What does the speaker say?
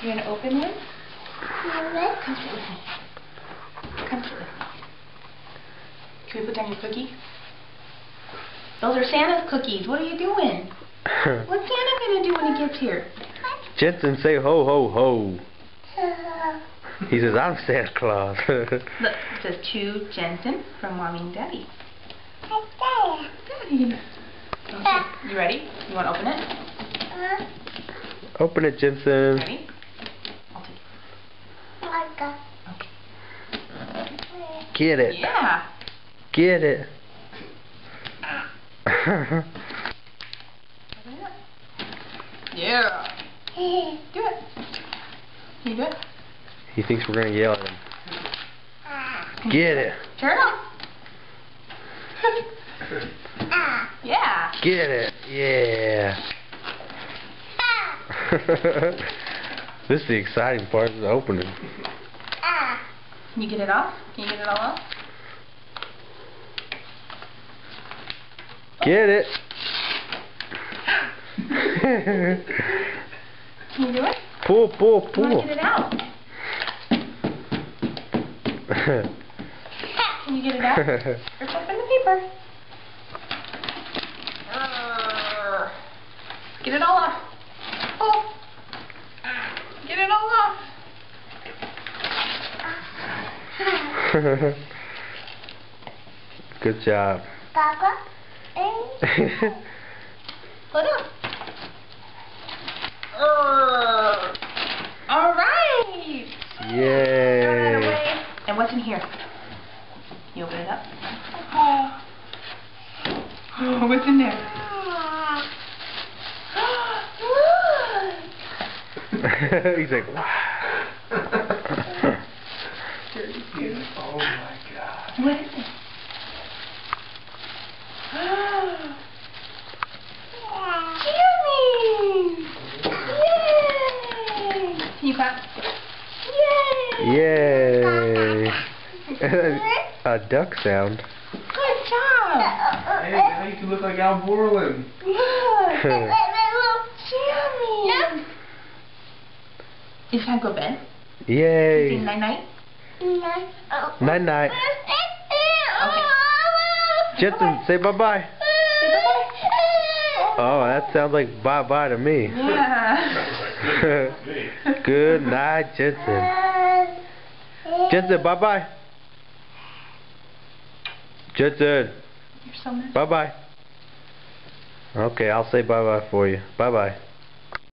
You gonna open one? Come sit with me. Come sit with me. Can we put down your cookie? Those are Santa's cookies. What are you doing? What's Santa gonna do when he gets here? Jensen, say ho ho ho. He says, I'm Santa Claus. Look, it says to Jensen from Mommy and Daddy. Daddy. Okay, you ready? You want to open it? Open it, Jensen. Ready? I'll take it. Okay. Get it. Yeah. Get it. Open it up. Yeah. Do it. Can you do it? He thinks we're going to yell at him. Get it. Turn it off. Yeah. Get it. Yeah. This is the exciting part of the opening. Can you get it off? Can you get it all off? Get it. Can you do it? Pull, pull, I pull. want to get it out. Can you get it out? Rip open the paper. Get it all off. Oh. Get it all off. Good job. Papa? Put up. All right. Throw that Yay. away. And what's in here? You open it up. Oh, what's in there? He's like, wow. Oh my God. What is it? Jimmy! Yay! Can you clap? Yay! Yay. A duck sound. Good job! Hey, now you can look like Al Borland. Look! Jimmy! It's time to go to bed. Yay. Say night-night. Night night. Okay. Jensen, say bye-bye. Say bye-bye. Oh, that sounds like bye-bye to me. Yeah. Good night, Jensen. Jensen, bye-bye. Jensen, You're so nice. bye-bye. Okay, I'll say bye-bye for you. Bye-bye.